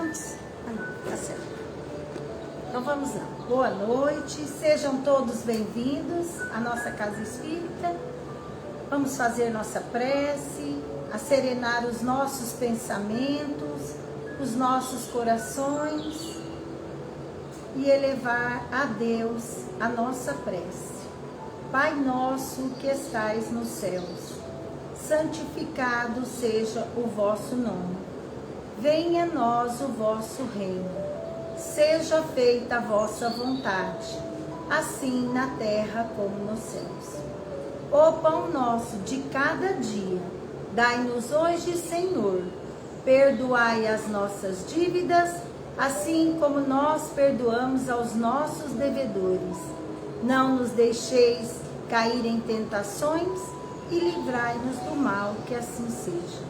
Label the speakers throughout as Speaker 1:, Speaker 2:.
Speaker 1: antes? Ah, não, tá certo. Então vamos lá. Boa noite, sejam todos bem-vindos à nossa Casa Espírita. Vamos fazer nossa prece, serenar os nossos pensamentos, os nossos corações e elevar a Deus a nossa prece. Pai nosso que estais nos céus, santificado seja o vosso nome. Venha a nós o vosso reino. Seja feita a vossa vontade, assim na terra como nos céus. O pão nosso de cada dia, dai-nos hoje, Senhor. Perdoai as nossas dívidas, assim como nós perdoamos aos nossos devedores. Não nos deixeis cair em tentações e livrai-nos do mal, que assim seja.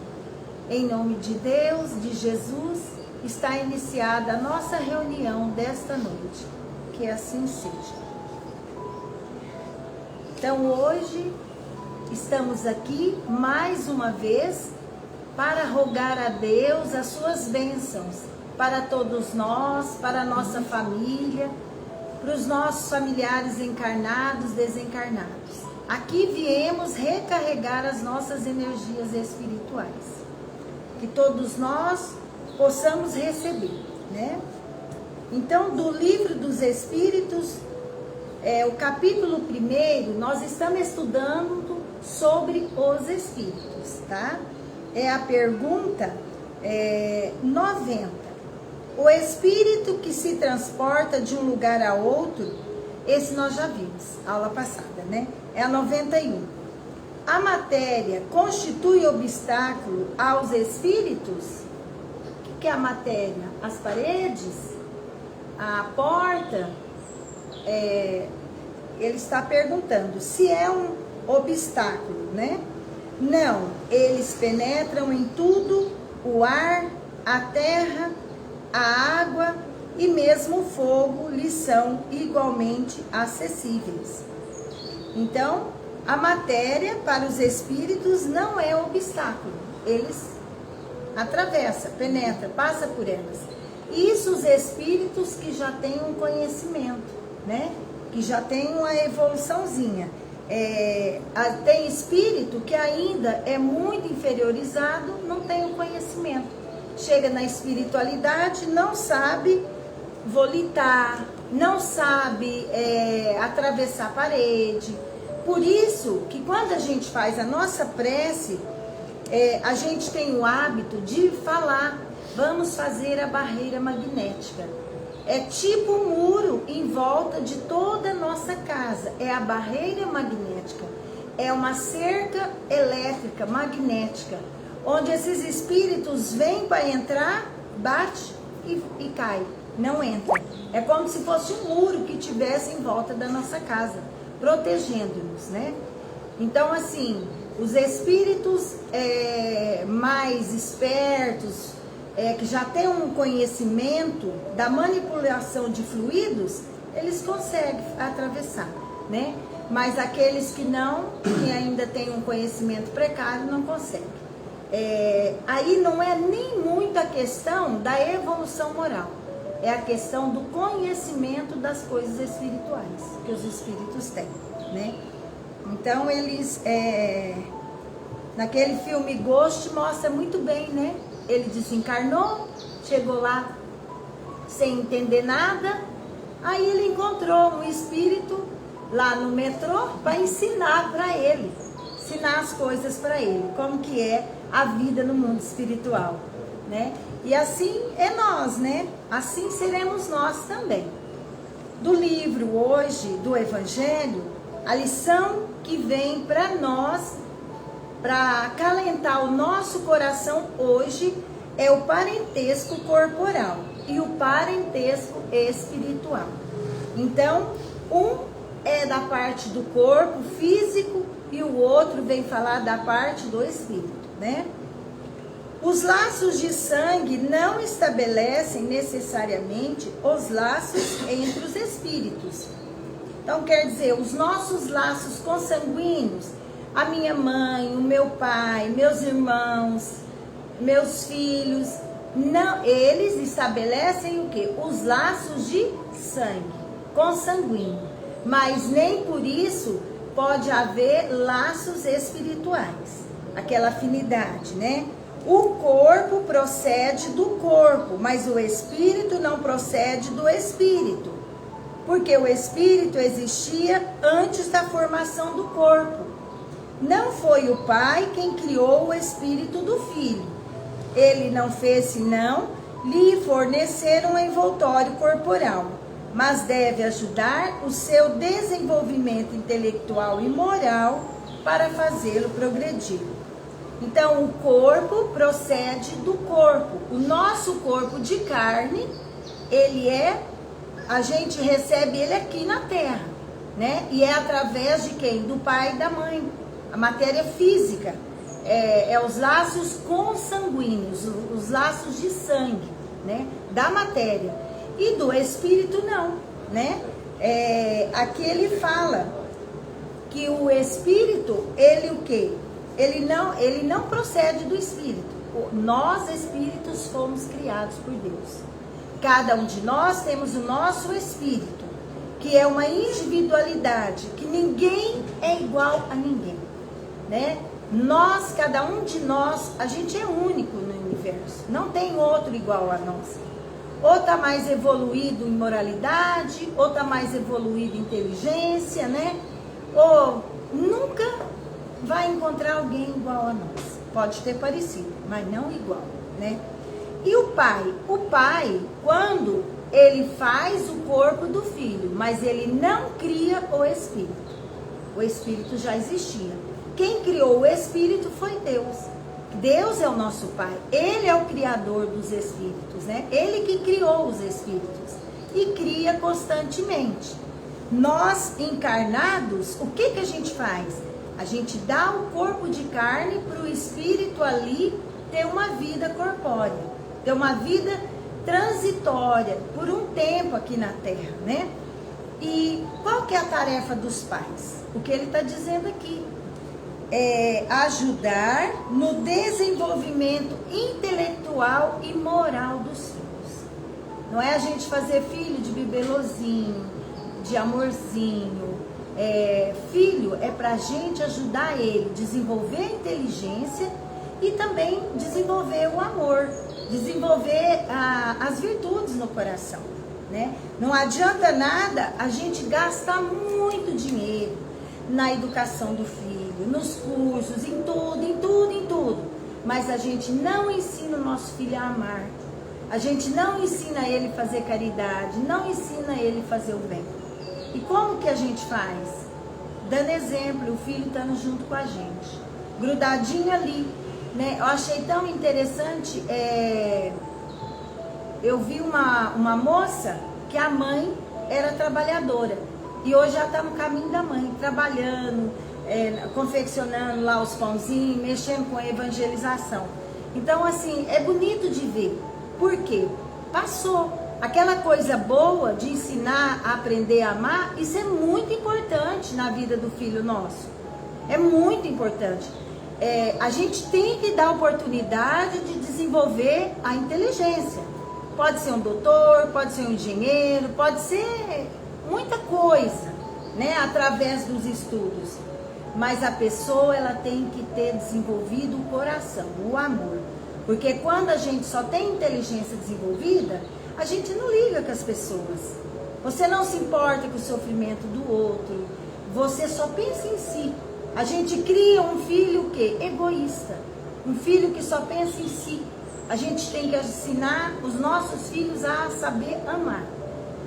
Speaker 1: Em nome de Deus, de Jesus, está iniciada a nossa reunião desta noite. Que assim seja. Então hoje estamos aqui mais uma vez para rogar a Deus as suas bênçãos para todos nós, para a nossa família, para os nossos familiares encarnados, desencarnados. Aqui viemos recarregar as nossas energias espirituais, que todos nós possamos receber, né? Então, do Livro dos Espíritos, o capítulo 1, nós estamos estudando sobre os Espíritos, tá? É a pergunta 90. O Espírito que se transporta de um lugar a outro, esse nós já vimos, aula passada, né? É a 91. A matéria constitui obstáculo aos Espíritos? O que é a matéria? As paredes? A porta? Ele está perguntando se é um obstáculo, né? Não, eles penetram em tudo, o ar, a terra, a água e mesmo o fogo lhes são igualmente acessíveis. Então, a matéria para os espíritos não é obstáculo, eles atravessam, penetram, passam por elas. Isso os espíritos que já têm um conhecimento, né? Que já tem uma evoluçãozinha. Tem espírito que ainda é muito inferiorizado, não tem o conhecimento. Chega na espiritualidade, não sabe volitar, não sabe atravessar a parede. Por isso que quando a gente faz a nossa prece, a gente tem o hábito de falar, vamos fazer a barreira magnética. É tipo um muro em volta de toda a nossa casa. É a barreira magnética. É uma cerca elétrica, magnética, onde esses espíritos vêm para entrar, bate e cai. Não entra. É como se fosse um muro que tivesse em volta da nossa casa, protegendo-nos, né? Então, assim, os espíritos mais espertos, que já tem um conhecimento da manipulação de fluidos, eles conseguem atravessar, né? Mas aqueles que não, que ainda têm um conhecimento precário, não conseguem. Aí não é nem muito a questão da evolução moral, é a questão do conhecimento das coisas espirituais que os espíritos têm, né? Então eles, naquele filme Ghost, mostra muito bem, né? Ele desencarnou, chegou lá sem entender nada, aí ele encontrou um espírito lá no metrô para ensinar para ele, ensinar as coisas para ele, como que é a vida no mundo espiritual, né? E assim é nós, né? Assim seremos nós também. Do livro hoje, do Evangelho, a lição que vem para nós, para acalentar o nosso coração hoje, é o parentesco corporal e o parentesco espiritual. Então, um é da parte do corpo físico e o outro vem falar da parte do espírito, né? Os laços de sangue não estabelecem necessariamente os laços entre os espíritos. Então, quer dizer, os nossos laços consanguíneos, a minha mãe, o meu pai, meus irmãos, meus filhos, Não, eles estabelecem o quê? Os laços de sangue, consanguíneo. Mas nem por isso pode haver laços espirituais. Aquela afinidade, né? O corpo procede do corpo, mas o espírito não procede do espírito. Porque o espírito existia antes da formação do corpo. Não foi o pai quem criou o espírito do filho. Ele não fez senão lhe fornecer um envoltório corporal, mas deve ajudar o seu desenvolvimento intelectual e moral para fazê-lo progredir. Então, o corpo procede do corpo. O nosso corpo de carne, a gente recebe ele aqui na terra, né? E é através de quem? Do pai e da mãe. A matéria física é os laços consanguíneos, os laços de sangue, né? Da matéria. E do espírito não, né? Aqui ele fala que o espírito, ele o quê? Ele não procede do espírito. Nós espíritos fomos criados por Deus. Cada um de nós temos o nosso espírito, que é uma individualidade, que ninguém é igual a ninguém, né? Nós, cada um de nós, a gente é único no universo. Não tem outro igual a nós. Ou está mais evoluído em moralidade, ou está mais evoluído em inteligência, né? Ou nunca vai encontrar alguém igual a nós. Pode ter parecido, mas não igual, né? E o pai? O pai, quando ele faz o corpo do filho, mas ele não cria o espírito. O espírito já existia. Quem criou o espírito foi Deus. Deus é o nosso pai. Ele é o criador dos espíritos, né? Ele que criou os espíritos e cria constantemente. Nós, encarnados, o que a gente faz? A gente dá o corpo de carne para o espírito ali ter uma vida corpórea, ter uma vida transitória por um tempo aqui na Terra, né? E qual que é a tarefa dos pais? O que ele está dizendo aqui é ajudar no desenvolvimento intelectual e moral dos filhos. Não é a gente fazer filho de bibelozinho, de amorzinho. Filho é para a gente ajudar ele a desenvolver a inteligência e também desenvolver o amor, desenvolver as virtudes no coração, né? Não adianta nada a gente gastar muito dinheiro na educação do filho, nos cursos, em tudo, mas a gente não ensina o nosso filho a amar, a gente não ensina ele a fazer caridade, não ensina ele a fazer o bem. E como que a gente faz? Dando exemplo, o filho estando junto com a gente, grudadinho ali, né? Eu achei tão interessante, eu vi uma moça que a mãe era trabalhadora e hoje já está no caminho da mãe, trabalhando, confeccionando lá os pãozinhos, mexendo com a evangelização. Então, assim, é bonito de ver. Por quê? Passou. Aquela coisa boa de ensinar a aprender a amar, isso é muito importante na vida do filho nosso. É muito importante. A gente tem que dar oportunidade de desenvolver a inteligência. Pode ser um doutor, pode ser um engenheiro, pode ser muita coisa, né, através dos estudos. Mas a pessoa, ela tem que ter desenvolvido o coração, o amor. Porque quando a gente só tem inteligência desenvolvida, a gente não liga com as pessoas. Você não se importa com o sofrimento do outro. Você só pensa em si. A gente cria um filho o quê? Egoísta. Um filho que só pensa em si. A gente tem que ensinar os nossos filhos a saber amar,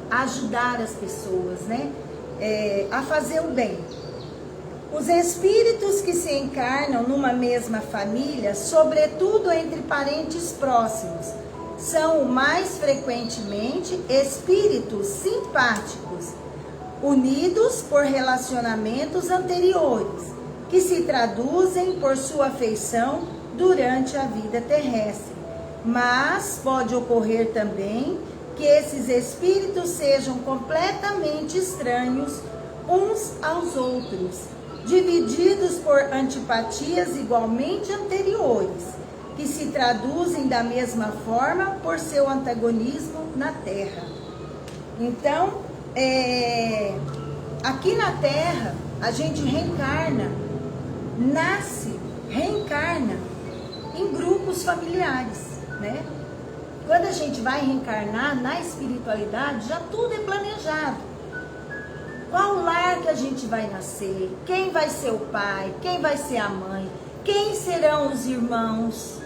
Speaker 1: a ajudar as pessoas, né? A fazer o bem. Os espíritos que se encarnam numa mesma família, sobretudo entre parentes próximos, são mais frequentemente espíritos simpáticos, unidos por relacionamentos anteriores, que se traduzem por sua afeição durante a vida terrestre. Mas pode ocorrer também que esses espíritos sejam completamente estranhos uns aos outros, divididos por antipatias igualmente anteriores, que se traduzem da mesma forma por seu antagonismo na Terra. Então, aqui na Terra, a gente reencarna, reencarna em grupos familiares, né? Quando a gente vai reencarnar na espiritualidade, já tudo é planejado. Qual lar que a gente vai nascer, quem vai ser o pai, quem vai ser a mãe, quem serão os irmãos,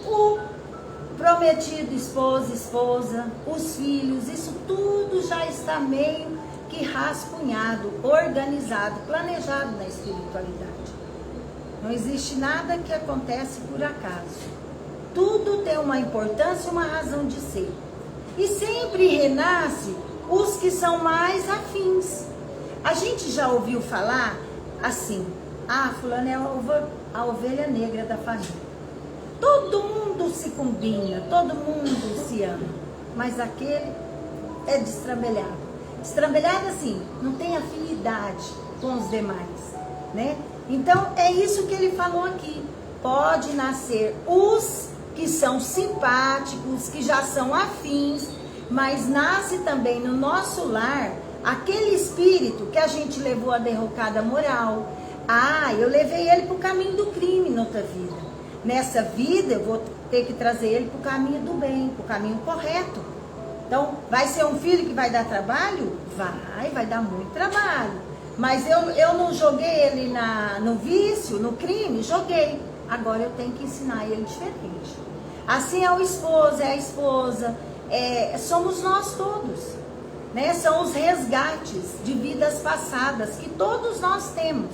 Speaker 1: o prometido, esposa, os filhos, isso tudo já está meio que rascunhado, organizado, planejado na espiritualidade. Não existe nada que acontece por acaso. Tudo tem uma importância e uma razão de ser. E sempre renasce os que são mais afins. A gente já ouviu falar assim, fulano é a ovelha negra da família. Todo mundo se combina, todo mundo se ama, mas aquele é destrambelhado. Destrambelhado assim, não tem afinidade com os demais, né? Então é isso que ele falou aqui. Pode nascer os que são simpáticos, que já são afins, mas nasce também no nosso lar aquele espírito que a gente levou à derrocada moral. Eu levei ele para o caminho do crime noutra vida. Nessa vida eu vou ter que trazer ele para o caminho do bem, para o caminho correto. Então, vai ser um filho que vai dar trabalho? Vai dar muito trabalho. Mas eu não joguei ele no vício, no crime? Joguei. Agora eu tenho que ensinar ele diferente. Assim é o esposo, é a esposa, somos nós todos, né? São os resgates de vidas passadas que todos nós temos.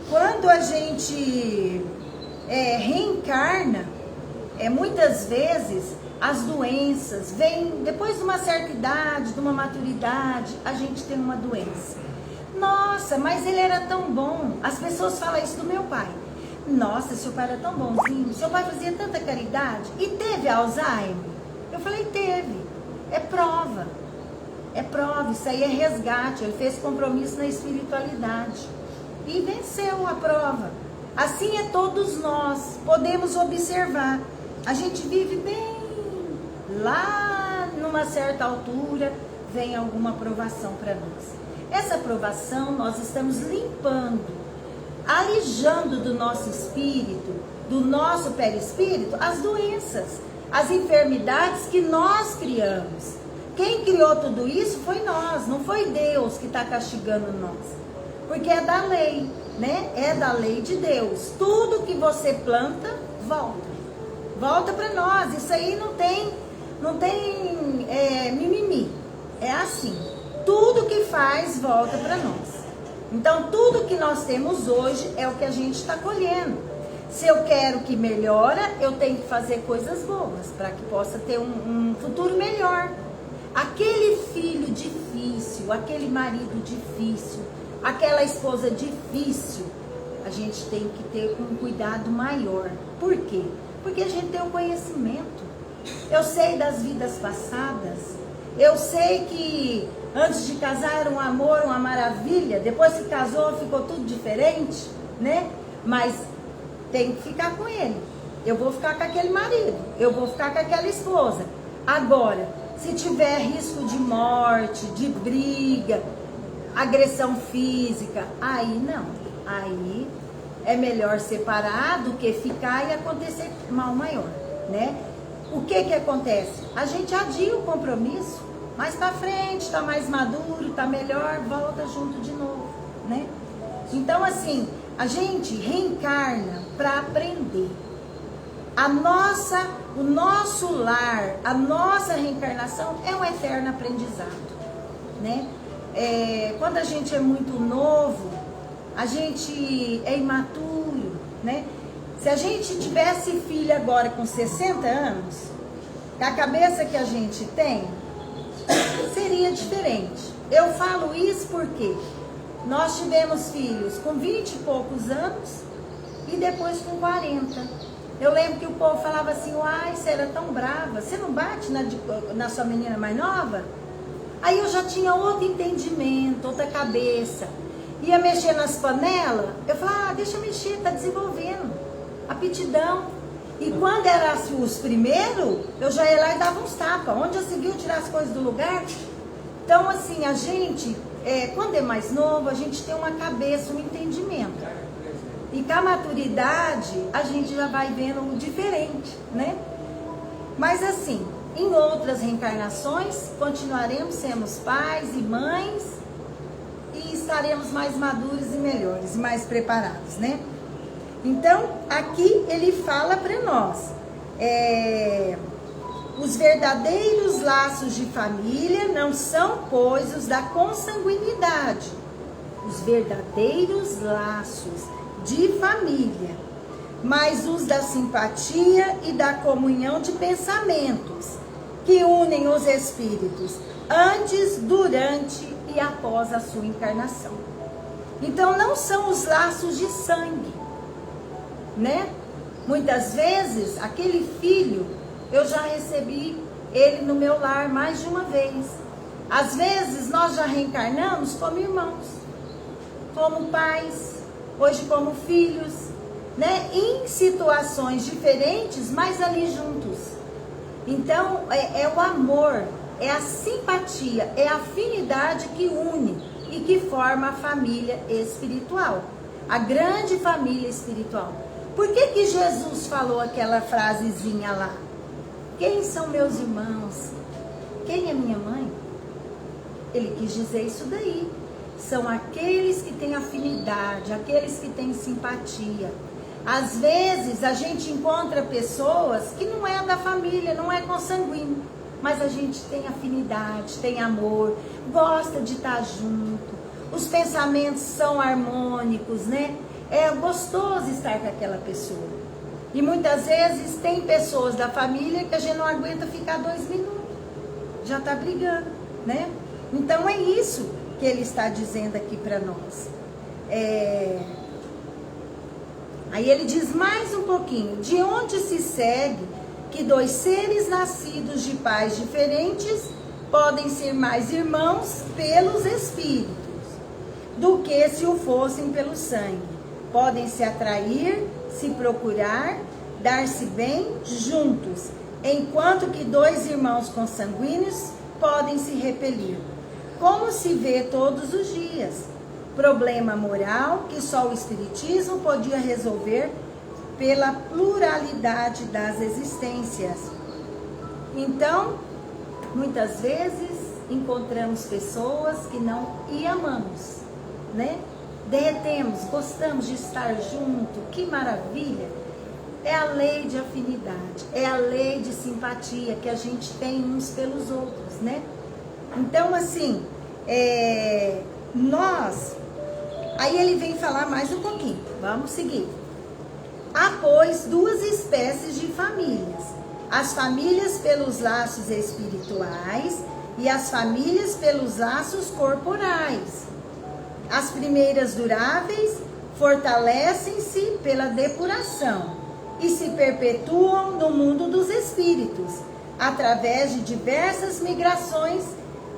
Speaker 1: Quando a gente reencarna, muitas vezes as doenças vêm depois de uma certa idade, de uma maturidade, a gente tem uma doença. Nossa, mas ele era tão bom. As pessoas falam isso do meu pai. Nossa, seu pai era tão bonzinho, seu pai fazia tanta caridade e teve Alzheimer? Eu falei, teve. É prova, isso aí é resgate. Ele fez compromisso na espiritualidade e venceu a prova. Assim é todos nós, podemos observar. A gente vive bem, lá numa certa altura vem alguma provação para nós. Essa provação nós estamos limpando, alijando do nosso espírito, do nosso perispírito, as doenças, as enfermidades que nós criamos. Quem criou tudo isso foi nós, não foi Deus que está castigando nós. Porque é da lei, né? É da lei de Deus. Tudo que você planta, volta para nós. Isso aí não tem mimimi. É assim. Tudo que faz, volta para nós. Então, tudo que nós temos hoje é o que a gente está colhendo. Se eu quero que melhore, eu tenho que fazer coisas boas para que possa ter um futuro melhor. Aquele filho difícil, aquele marido difícil, aquela esposa difícil, a gente tem que ter um cuidado maior. Por quê? Porque a gente tem um conhecimento. Eu sei das vidas passadas. Eu sei que antes de casar era um amor, uma maravilha. Depois que casou, ficou tudo diferente, né? Mas tem que ficar com ele. Eu vou ficar com aquele marido. Eu vou ficar com aquela esposa. Agora, se tiver risco de morte, de briga, agressão física, aí não. Aí é melhor separar do que ficar e acontecer mal maior, né? O que acontece? A gente adia o compromisso, mais pra frente, tá mais maduro, tá melhor, volta junto de novo, né? Então, assim, a gente reencarna para aprender. O nosso lar, a nossa reencarnação é um eterno aprendizado, né? Quando a gente é muito novo, a gente é imaturo, né? Se a gente tivesse filho agora com 60 anos, com a cabeça que a gente tem, seria diferente. Eu falo isso porque nós tivemos filhos com 20 e poucos anos e depois com 40. Eu lembro que o povo falava assim, uai, você era tão brava, você não bate na sua menina mais nova? Aí eu já tinha outro entendimento, outra cabeça. Ia mexer nas panelas, eu falava, deixa eu mexer, tá desenvolvendo. aptidão. E quando era os primeiros, eu já ia lá e dava uns tapas. Onde eu conseguiu tirar as coisas do lugar? Então, assim, a gente, quando é mais novo, a gente tem uma cabeça, um entendimento. E com a maturidade, a gente já vai vendo o diferente, né? Mas assim, em outras reencarnações, continuaremos sendo pais e mães e estaremos mais maduros e melhores, mais preparados, né? Então, aqui ele fala para nós, os verdadeiros laços de família não são coisas da consanguinidade. Os verdadeiros laços de família, mas os da simpatia e da comunhão de pensamentos, que unem os espíritos antes, durante e após a sua encarnação. Então, não são os laços de sangue, né? Muitas vezes, aquele filho, eu já recebi ele no meu lar mais de uma vez. Às vezes, nós já reencarnamos como irmãos, como pais, hoje como filhos, né? Em situações diferentes, mas ali juntos. Então, é o amor, é a simpatia, é a afinidade que une e que forma a família espiritual, a grande família espiritual. Por que Jesus falou aquela frasezinha lá? Quem são meus irmãos? Quem é minha mãe? Ele quis dizer isso daí. São aqueles que têm afinidade, aqueles que têm simpatia. Às vezes a gente encontra pessoas que não é da família, não é consanguíneo, mas a gente tem afinidade, tem amor, gosta de estar junto. Os pensamentos são harmônicos, né? É gostoso estar com aquela pessoa. E muitas vezes tem pessoas da família que a gente não aguenta ficar 2 minutos. Já está brigando, né? Então é isso que ele está dizendo aqui para nós. Aí ele diz mais um pouquinho. De onde se segue que 2 seres nascidos de pais diferentes podem ser mais irmãos pelos espíritos do que se o fossem pelo sangue? Podem se atrair, se procurar, dar-se bem juntos, enquanto que 2 irmãos consanguíneos podem se repelir, como se vê todos os dias. Problema moral que só o Espiritismo podia resolver pela pluralidade das existências. Então, muitas vezes encontramos pessoas que não amamos, né? Derretemos, gostamos de estar junto, que maravilha! É a lei de afinidade, é a lei de simpatia que a gente tem uns pelos outros, né? Então, assim, aí ele vem falar mais um pouquinho, vamos seguir. Há, pois, 2 espécies de famílias, as famílias pelos laços espirituais e as famílias pelos laços corporais. As primeiras duráveis fortalecem-se pela depuração e se perpetuam no mundo dos espíritos, através de diversas migrações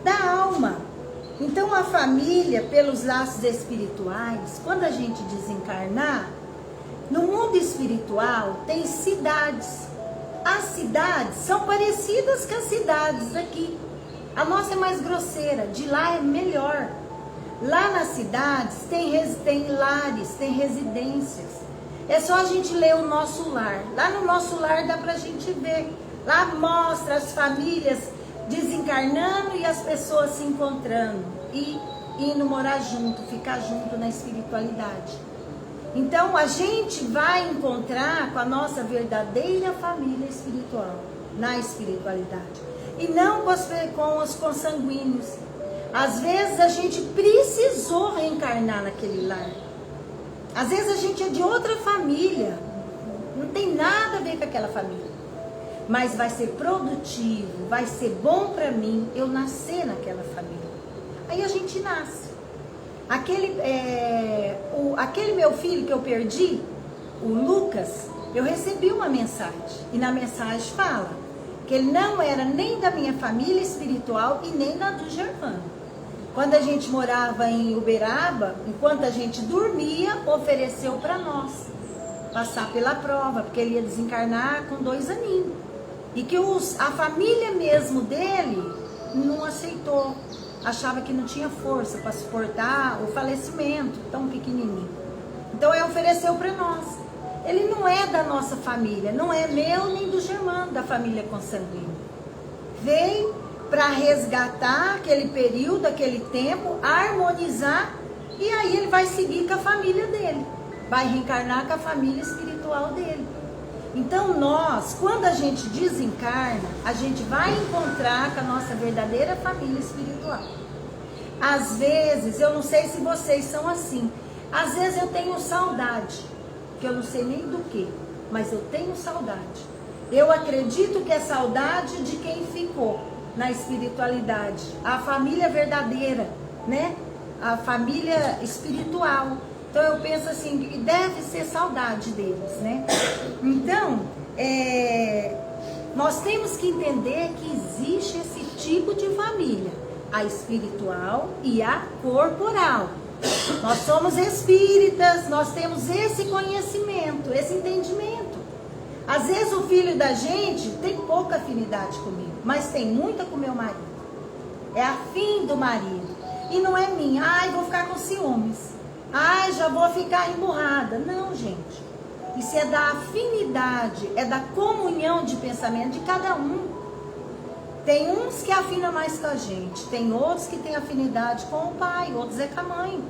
Speaker 1: da alma. Então, a família, pelos laços espirituais, quando a gente desencarnar, no mundo espiritual tem cidades. As cidades são parecidas com as cidades aqui. A nossa é mais grosseira, de lá é melhor. Lá nas cidades tem lares, tem residências. É só a gente ler o nosso lar. Lá no nosso lar dá pra gente ver. Lá mostra as famílias desencarnando e as pessoas se encontrando e indo morar junto, ficar junto na espiritualidade. Então a gente vai encontrar com a nossa verdadeira família espiritual, na espiritualidade, e não com os consanguíneos. Às vezes a gente precisou reencarnar naquele lar. Às vezes a gente é de outra família, não tem nada a ver com aquela família. Mas vai ser produtivo, vai ser bom para mim eu nascer naquela família. Aí a gente nasce. Aquele meu filho que eu perdi, o Lucas, eu recebi uma mensagem. E na mensagem fala que ele não era nem da minha família espiritual e nem da do Gervano. Quando a gente morava em Uberaba, enquanto a gente dormia, ofereceu para nós. passar pela prova, porque ele ia desencarnar com 2 aninhos. E que a família mesmo dele não aceitou. Achava que não tinha força para suportar o falecimento tão pequenininho. Então ele ofereceu para nós. Ele não é da nossa família, não é meu nem do Germano, da família consanguínea. Veio para resgatar aquele período, aquele tempo, harmonizar, e aí ele vai seguir com a família dele. Vai reencarnar com a família espiritual dele. Então nós, quando a gente desencarna, a gente vai encontrar com a nossa verdadeira família espiritual. Às vezes, eu não sei se vocês são assim, às vezes eu tenho saudade, que eu não sei nem do que, mas eu tenho saudade. Eu acredito que é saudade de quem ficou na espiritualidade, a família verdadeira, né? A família espiritual. Então eu penso assim, deve ser saudade deles, né? Então, nós temos que entender que existe esse tipo de família, a espiritual e a corporal. Nós somos espíritas, nós temos esse conhecimento, esse entendimento. Às vezes o filho da gente tem pouca afinidade comigo, mas tem muita com meu marido. É afim do marido. E não é minha. Ai, vou ficar com ciúmes. Ai, já vou ficar emburrada. Não, gente. Isso é da afinidade, é da comunhão de pensamento de cada um. Tem uns que afinam mais com a gente, tem outros que têm afinidade com o pai, outros é com a mãe.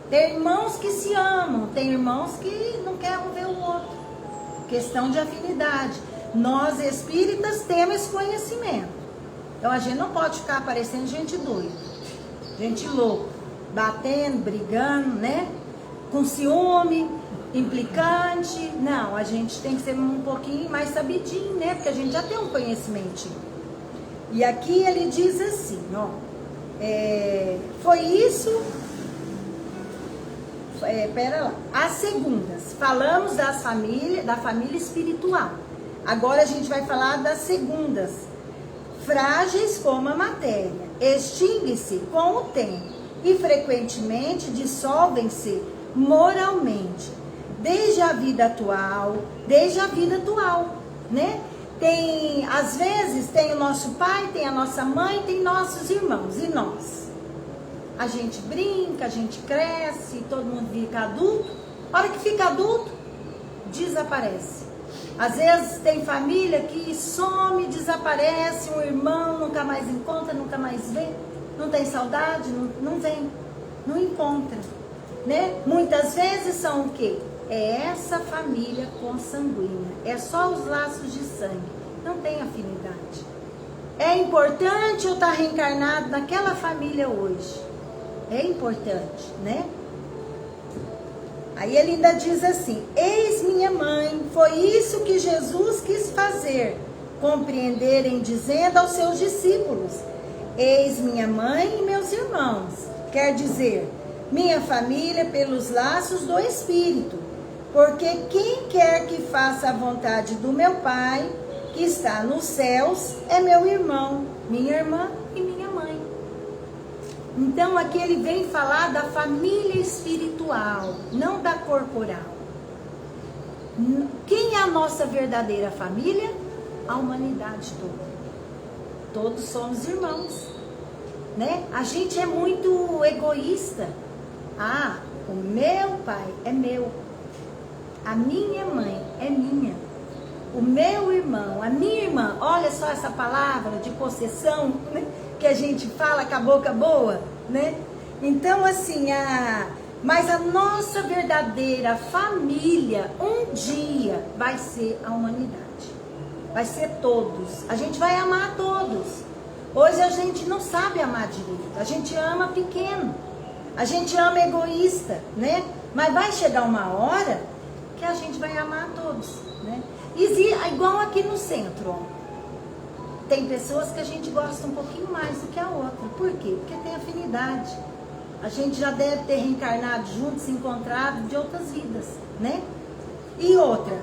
Speaker 1: Tem irmãos que se amam, tem irmãos que não querem um ver o outro. Questão de afinidade. Nós espíritas temos esse conhecimento. Então a gente não pode ficar parecendo gente doida, gente louca, batendo, brigando, né? Com ciúme, implicante. Não, a gente tem que ser um pouquinho mais sabidinho, né? Porque a gente já tem um conhecimento. E aqui ele diz assim, ó, foi isso, pera lá, as segundas, falamos da família espiritual, agora a gente vai falar das segundas, frágeis como a matéria, extingue-se com o tempo e frequentemente dissolvem-se moralmente, desde a vida atual, né? Tem, às vezes, tem o nosso pai, tem a nossa mãe, tem nossos irmãos. E nós? A gente brinca, a gente cresce, todo mundo fica adulto. A hora que fica adulto, desaparece. Às vezes tem família que some, desaparece, um irmão nunca mais encontra, nunca mais vê. Não tem saudade, não vem, não encontra. Né? Muitas vezes são o quê? É essa família consanguínea, é só os laços de sangue, não tem afinidade. É importante eu estar reencarnado naquela família hoje, é importante, né? Aí ele ainda diz assim, eis minha mãe, foi isso que Jesus quis fazer, compreenderem dizendo aos seus discípulos, eis minha mãe e meus irmãos, quer dizer, minha família pelos laços do Espírito. Porque quem quer que faça a vontade do meu Pai, que está nos céus, é meu irmão, minha irmã e minha mãe. Então aqui ele vem falar da família espiritual, não da corporal. Quem é a nossa verdadeira família? A humanidade toda. Todos somos irmãos, né? A gente é muito egoísta. Ah, o meu pai é meu. A minha mãe é minha, o meu irmão, a minha irmã, olha só essa palavra de possessão, né, que a gente fala com a boca boa, né? Então assim, mas a nossa verdadeira família, um dia vai ser a humanidade, vai ser todos, a gente vai amar todos. Hoje a gente não sabe amar direito, a gente ama pequeno, a gente ama egoísta, né? Mas vai chegar uma hora que a gente vai amar a todos, né? Igual aqui no centro, ó. Tem pessoas que a gente gosta um pouquinho mais do que a outra. Por quê? Porque tem afinidade. A gente já deve ter reencarnado juntos, se encontrado de outras vidas, né? E outra,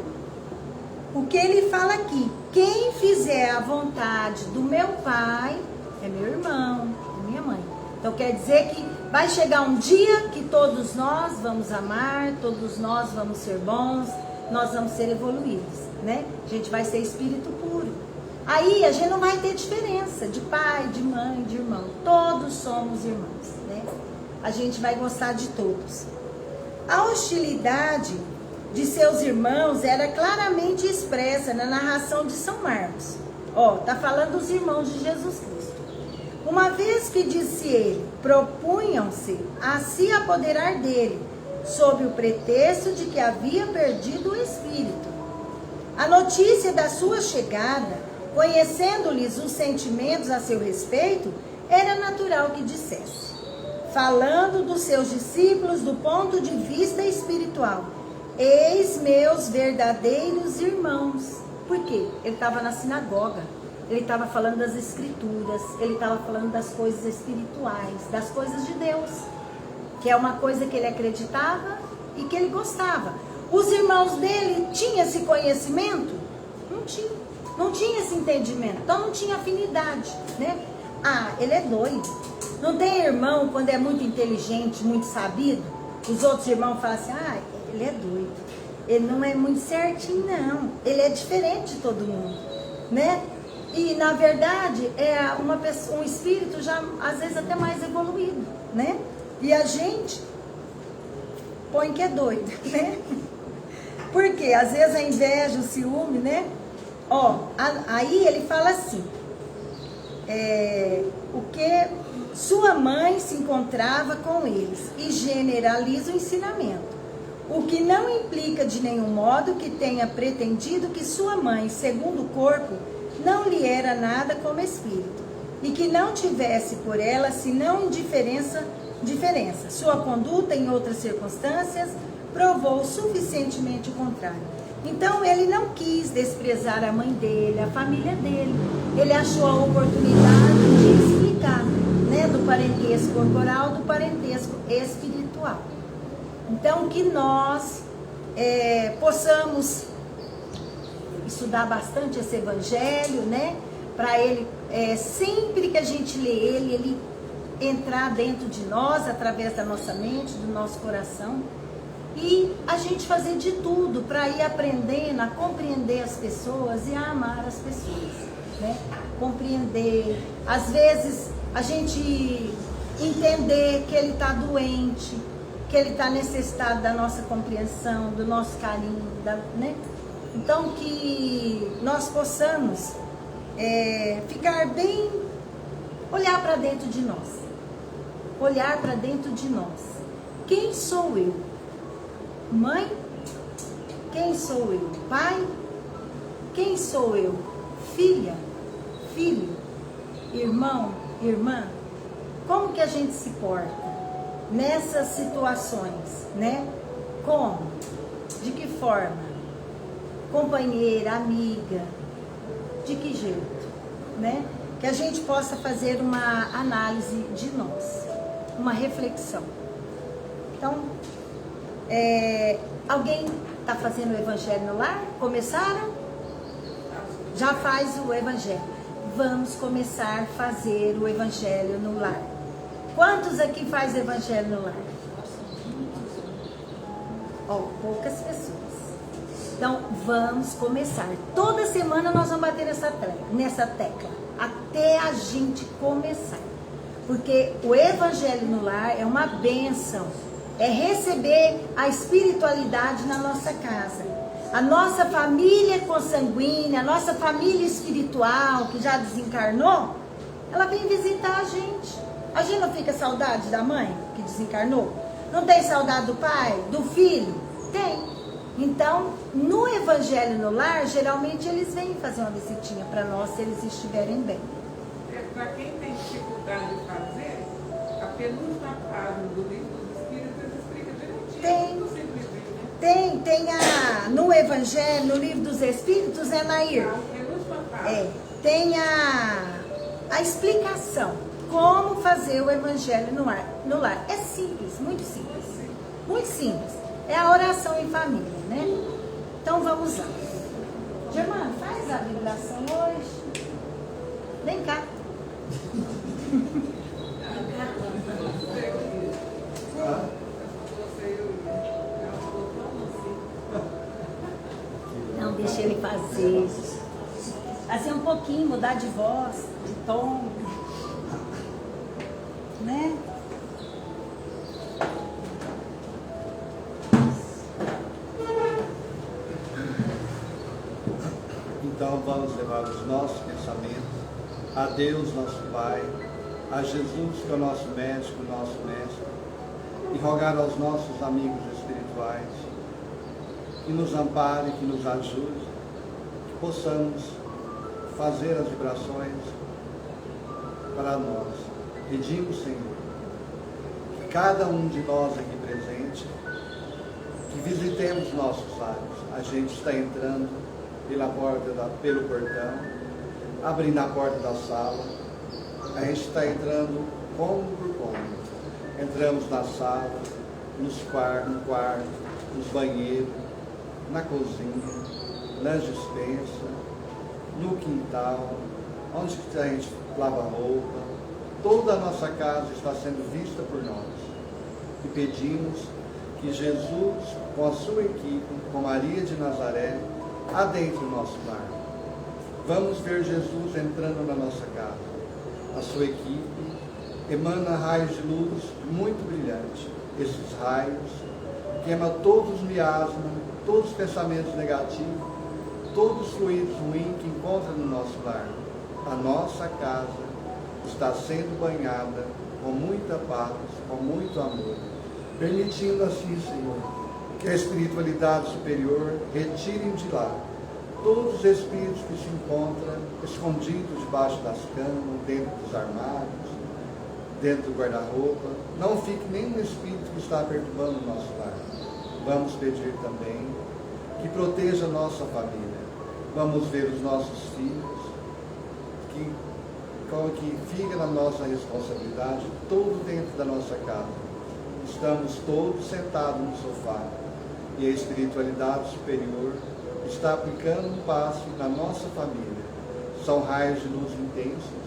Speaker 1: o que ele fala aqui, quem fizer a vontade do meu pai é meu irmão, é minha mãe. Então quer dizer que vai chegar um dia que todos nós vamos amar, todos nós vamos ser bons, nós vamos ser evoluídos, né? A gente vai ser espírito puro. Aí a gente não vai ter diferença de pai, de mãe, de irmão. Todos somos irmãos, né? A gente vai gostar de todos. A hostilidade de seus irmãos era claramente expressa na narração de São Marcos. Ó, tá falando dos irmãos de Jesus Cristo. Uma vez que, disse ele, propunham-se a se apoderar dele, sob o pretexto de que havia perdido o espírito. A notícia da sua chegada, conhecendo-lhes os sentimentos a seu respeito, era natural que dissesse, falando dos seus discípulos do ponto de vista espiritual, eis meus verdadeiros irmãos. Por quê? Ele estava na sinagoga, ele estava falando das escrituras, ele estava falando das coisas espirituais, das coisas de Deus, que é uma coisa que ele acreditava e que ele gostava. Os irmãos dele tinham esse conhecimento? Não tinha. Não tinha esse entendimento, então não tinha afinidade, né? Ah, ele é doido. Não tem irmão, quando é muito inteligente, muito sabido, os outros irmãos falam assim, ah, ele é doido. Ele não é muito certinho, não. Ele é diferente de todo mundo, né? E, na verdade, é uma pessoa, um espírito já, às vezes, até mais evoluído, né? E a gente põe que é doido, né? Porque, às vezes, a inveja, o ciúme, né? Ó, aí ele fala assim, o que sua mãe se encontrava com eles e generaliza o ensinamento. O que não implica de nenhum modo que tenha pretendido que sua mãe, segundo o corpo, não lhe era nada como espírito, e que não tivesse por ela senão diferença. Sua conduta em outras circunstâncias provou suficientemente o contrário. Então ele não quis desprezar a mãe dele, a família dele. Ele achou a oportunidade de explicar, né, do parentesco corporal, do parentesco espiritual. Então que nós possamos estudar bastante esse evangelho, né? Para ele, sempre que a gente lê ele entrar dentro de nós, através da nossa mente, do nosso coração, e a gente fazer de tudo para ir aprendendo a compreender as pessoas e a amar as pessoas, né? Compreender, às vezes a gente entender que ele está doente, que ele está necessitado da nossa compreensão, do nosso carinho, né? Então que nós possamos ficar bem, olhar para dentro de nós. Olhar para dentro de nós. Quem sou eu? Mãe? Quem sou eu? Pai? Quem sou eu? Filha? Filho? Irmão? Irmã? Como que a gente se porta nessas situações, né? Como? De que forma? Companheira, amiga? De que jeito? Né? Que a gente possa fazer uma análise de nós, uma reflexão. Então, alguém está fazendo o evangelho no lar? Começaram? Já faz o evangelho. Vamos começar a fazer o evangelho no lar. Quantos aqui faz evangelho no lar? Ó, poucas pessoas. Então, vamos começar. Toda semana nós vamos bater nessa tecla. Até a gente começar. Porque o evangelho no lar é uma bênção. É receber a espiritualidade na nossa casa. A nossa família consanguínea, a nossa família espiritual, que já desencarnou, ela vem visitar a gente. A gente não fica saudade da mãe que desencarnou? Não tem saudade do pai, do filho? Tem. Então, no evangelho no lar, geralmente eles vêm fazer uma visitinha para nós, se eles estiverem bem.
Speaker 2: Para quem tem dificuldade de fazer, a penúltima página do livro dos Espíritos explica direitinho.
Speaker 1: Tem no evangelho, no livro dos Espíritos, Nair?
Speaker 2: A penúltima página.
Speaker 1: Tem a explicação, como fazer o evangelho no lar. É simples, muito simples. Muito simples. É a oração em família, né? Então vamos lá. Germano, faz a vibração hoje. Vem cá. Sim. Assim, um pouquinho, mudar de voz, de tom, né?
Speaker 3: Então vamos levar os nossos pensamentos a Deus, nosso Pai, a Jesus, que é o nosso médico, o nosso mestre, e rogar aos nossos amigos espirituais que nos amparem, que nos ajudem, que possamos fazer as vibrações para nós. Pedimos, Senhor, que cada um de nós aqui presente, que visitemos nossos lares. A gente está entrando pelo portão, abrindo a porta da sala, a gente está entrando cômodo por cômodo. Entramos na sala, no quarto, nos banheiros, na cozinha, na despensa, no quintal, onde a gente lava roupa. Toda a nossa casa está sendo vista por nós. E pedimos que Jesus, com a sua equipe, com Maria de Nazaré, adentre o nosso lar. Vamos ver Jesus entrando na nossa casa. A sua equipe emana raios de luz muito brilhantes. Esses raios queimam todos os miasmas, todos os pensamentos negativos, todos os fluidos ruins que encontram no nosso lar. A nossa casa está sendo banhada com muita paz, com muito amor, permitindo assim, Senhor, que a espiritualidade superior retire de lá todos os espíritos que se encontram escondidos debaixo das camas, dentro dos armários, dentro do guarda-roupa. Não fique nenhum espírito que está perturbando o nosso lar. Vamos pedir também que proteja a nossa família. Vamos ver os nossos filhos, que fica na nossa responsabilidade, todo dentro da nossa casa. Estamos todos sentados no sofá e a espiritualidade superior está aplicando um passe na nossa família. São raios de luz intensos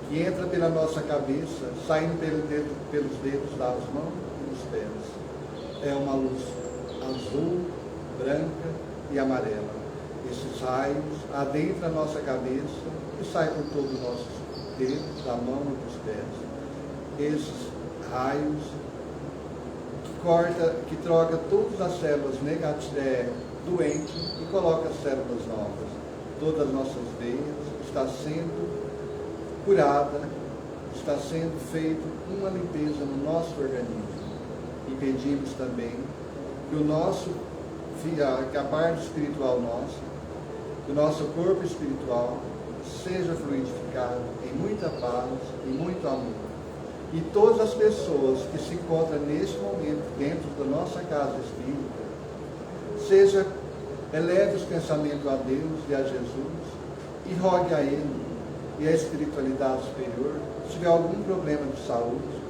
Speaker 3: que entram pela nossa cabeça, saindo pelos dedos das mãos e dos pés. É uma luz azul, branca e amarela. Esses raios adentram a nossa cabeça e saem por todos os nossos dedos, da mão e dos pés. Esses raios que troca todas as células doentes e coloca células novas. Todas as nossas veias está sendo curada, está sendo feita uma limpeza no nosso organismo. E pedimos também que a parte espiritual nossa, que o nosso corpo espiritual seja fluidificado em muita paz e muito amor. E todas as pessoas que se encontram neste momento dentro da nossa casa espírita, eleve os pensamentos a Deus e a Jesus e rogue a Ele e a espiritualidade superior, se tiver algum problema de saúde,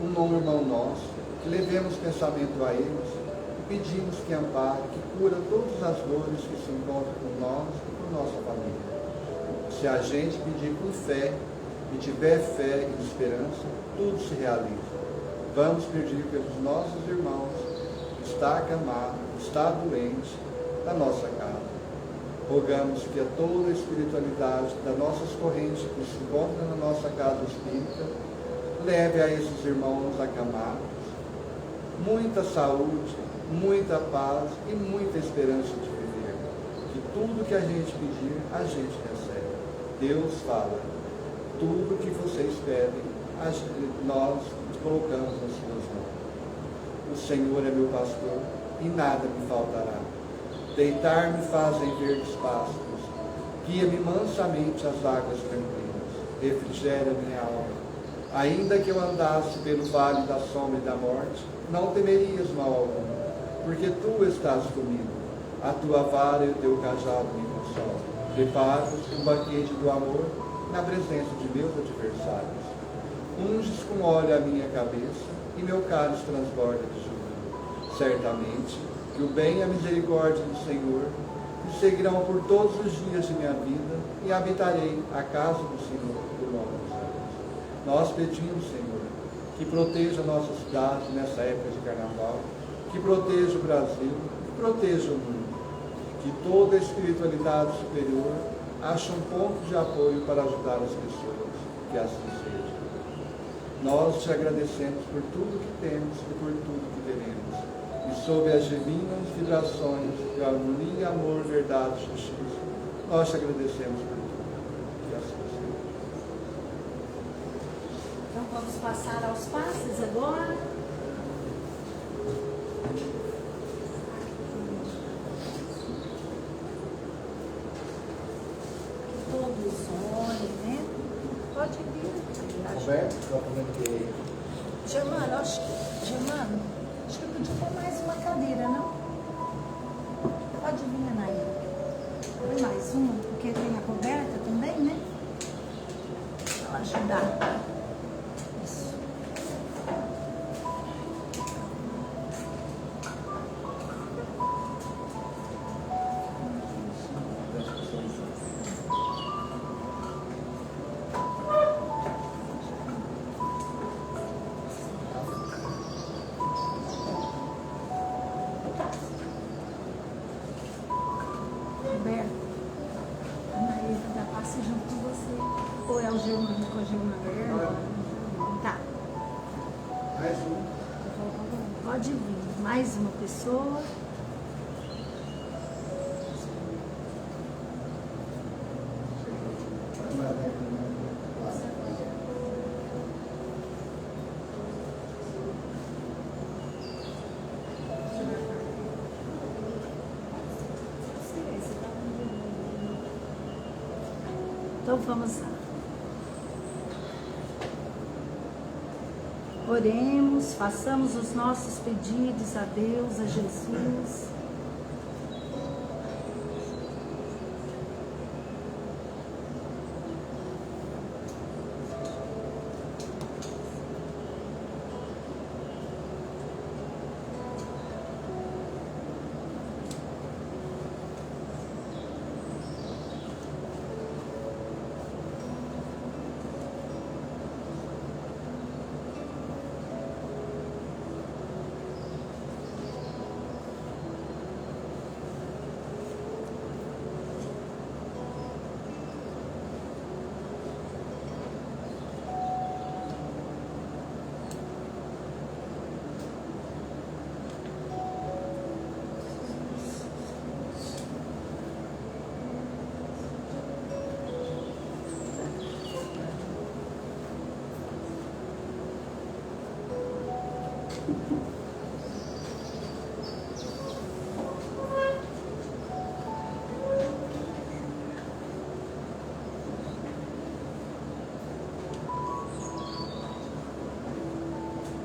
Speaker 3: um irmão nosso, que levemos pensamento a eles e pedimos que ampare, que cura todas as dores que se encontram com nós e com nossa família. Se a gente pedir com fé e tiver fé e esperança, tudo se realiza. Vamos pedir pelos nossos irmãos que está acamado, está doente, da nossa casa. Rogamos que a toda a espiritualidade das nossas correntes que se encontram na nossa casa espírita leve a esses irmãos acamados muita saúde, muita paz e muita esperança de viver. Que tudo que a gente pedir, a gente recebe. Deus fala, tudo que vocês pedem, nós colocamos nas suas mãos. O Senhor é meu pastor e nada me faltará. Deitar-me fazem verdes pastos, guia-me mansamente às águas tranquilas, refrigera minha alma. Ainda que eu andasse pelo vale da sombra e da morte, não temerias mal algum, porque tu estás comigo. A tua vara e o teu cajado me consolam. Preparas um banquete do amor na presença de meus adversários. Unges com óleo a minha cabeça e meu cálice transborda de júbilo. Certamente que o bem e a misericórdia do Senhor me seguirão por todos os dias de minha vida e habitarei a casa do Senhor por longos anos. Nós pedimos, Senhor, que proteja a nossa cidade nessa época de carnaval, que proteja o Brasil, que proteja o mundo, que toda espiritualidade superior ache um ponto de apoio para ajudar as pessoas, que assim seja. Nós te agradecemos por tudo que temos e por tudo que teremos, e sob as divinas vibrações de harmonia, amor, verdade e justiça, nós te agradecemos por tudo, que assim seja.
Speaker 1: Então vamos passar aos passes agora. Que todos olhem, né? Pode vir.
Speaker 3: Roberto, já comentei.
Speaker 1: Germano, acho que eu podia pôr mais uma cadeira, não? Pode vir, Anaí. Põe mais uma, porque tem a coberta também, né? Para ajudar. Isso. Roberto, Anaí da passe junto com você. Ou é o Germano com a Germana? Tá.
Speaker 3: Mais um.
Speaker 1: Pode vir. Mais uma pessoa. Então vamos lá. Oremos, façamos os nossos pedidos a Deus, a Jesus.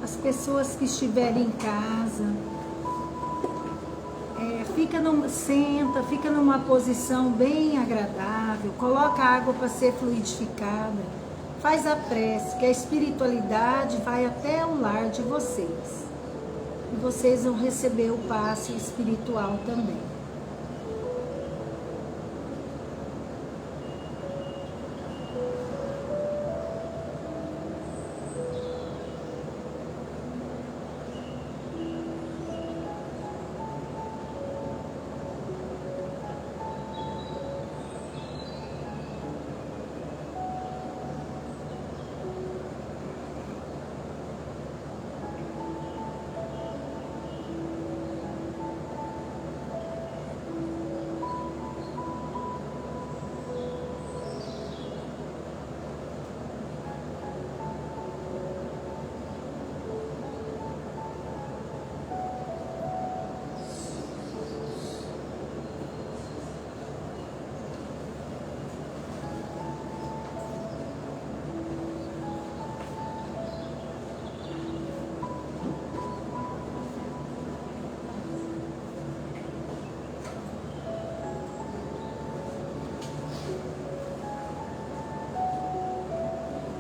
Speaker 1: As pessoas que estiverem em casa, senta, fica numa posição bem agradável, coloca a água para ser fluidificada, faz a prece, que a espiritualidade vai até o lar de vocês. E vocês vão receber o passe espiritual também.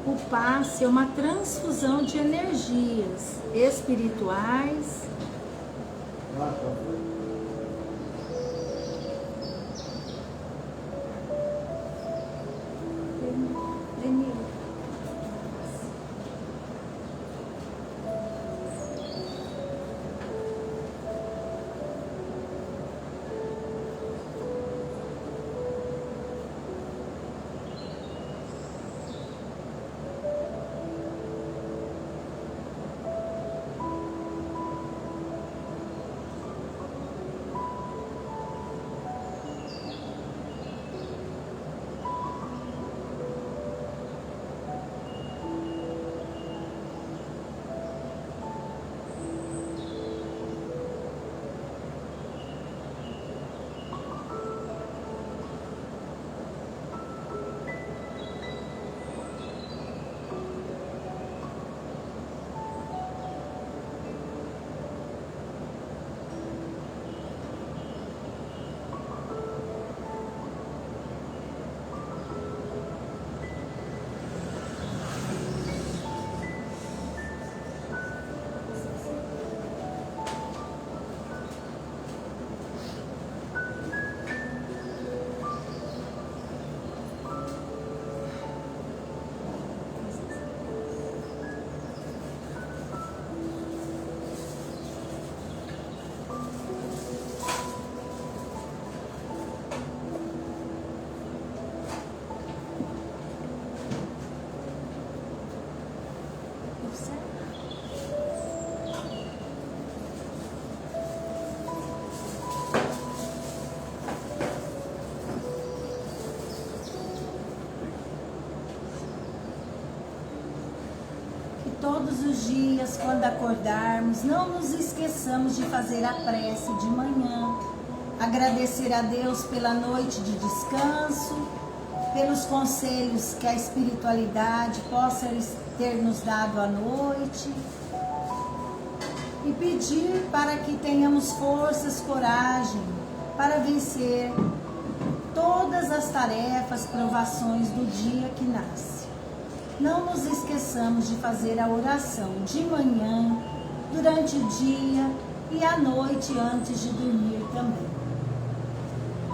Speaker 1: O passe é uma transfusão de energias espirituais. todos os dias, quando acordarmos, não nos esqueçamos de fazer a prece de manhã, agradecer a Deus pela noite de descanso, pelos conselhos que a espiritualidade possa ter nos dado à noite, e pedir para que tenhamos forças, coragem para vencer todas as tarefas, provações do dia que nasce. Não nos esqueçamos de fazer a oração de manhã, durante o dia e à noite antes de dormir também.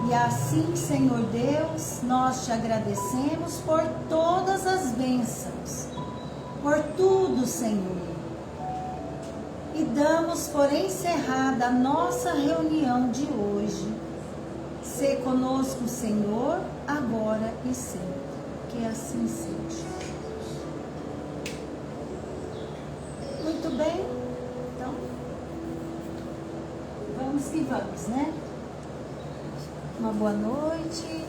Speaker 1: E assim, Senhor Deus, nós te agradecemos por todas as bênçãos, por tudo, Senhor. E damos por encerrada a nossa reunião de hoje. Sê conosco, Senhor, agora e sempre. Que assim seja. Muito bem, então, vamos que vamos, né? Uma boa noite.